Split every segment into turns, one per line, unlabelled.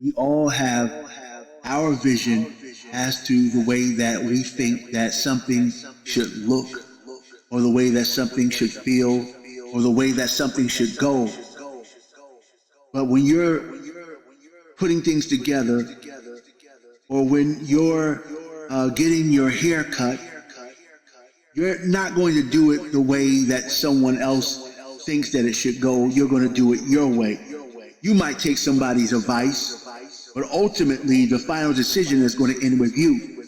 We all have our vision as to the way that we think that something should look, or the way that something should feel, or the way that something should go. But when you're putting things together, or when you're getting your hair cut, you're not going to do it the way that someone else thinks that it should go. You're going to do it your way. You might take somebody's advice, but ultimately the final decision is going to end with you.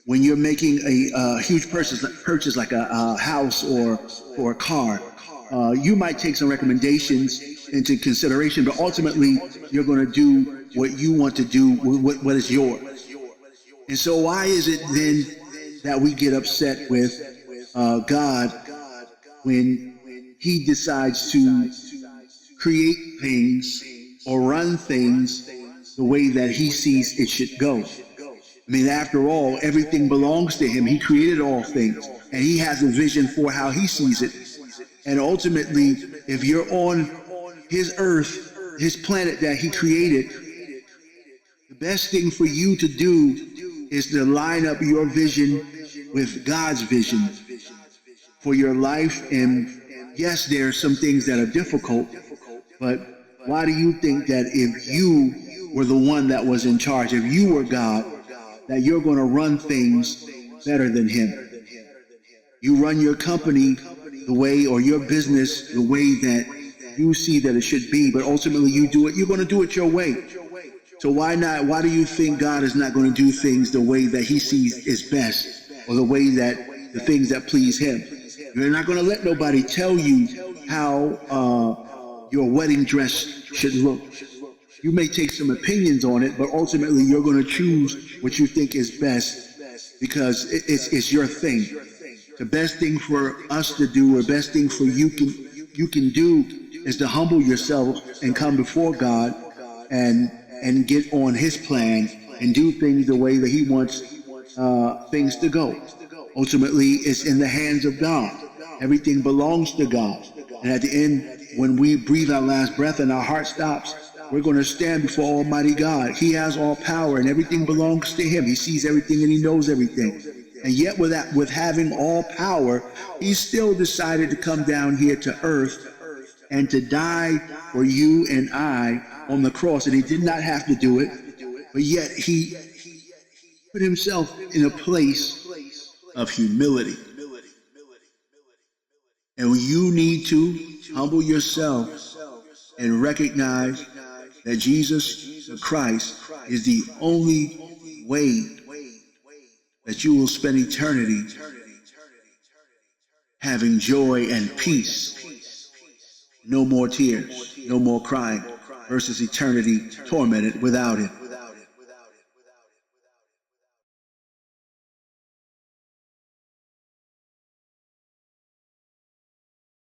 When you're making a huge purchase like a house or a car, you might take some recommendations into consideration, but ultimately you're going to do what you want to do, what is yours. And so why is it then that we get upset with God when he decides to create things or run things the way that he sees it should go? I mean, after all, everything belongs to him. He created all things, and he has a vision for how he sees it. And ultimately, if you're on his earth, his planet that he created, the best thing for you to do is to line up your vision with God's vision for your life. And yes, there are some things that are difficult, but why do you think that if you were the one that was in charge, if you were God, that you're going to run things better than him? You run your company the way, or your business the way that you see that it should be, but ultimately you're going to do it your way. So why not? Why do you think God is not going to do things the way that he sees is best, or the way that the things that please him? You're not going to let nobody tell you how your wedding dress should look. You may take some opinions on it, but ultimately you're going to choose what you think is best, because it's your thing. The best thing for us to do, or best thing for you can do, is to humble yourself and come before God and get on his plan and do things the way that he wants things to go. Ultimately, it's in the hands of God. Everything belongs to God. And at the end, when we breathe our last breath and our heart stops, we're going to stand before Almighty God. He has all power, and everything belongs to him. He sees everything and he knows everything. And yet with having all power, he still decided to come down here to earth and to die for you and I on the cross. And he did not have to do it, but yet he put himself in a place of humility. And you need to humble yourself and recognize that Jesus Christ is the only way that you will spend eternity having joy and peace. No more tears, no more crying, versus eternity tormented without it.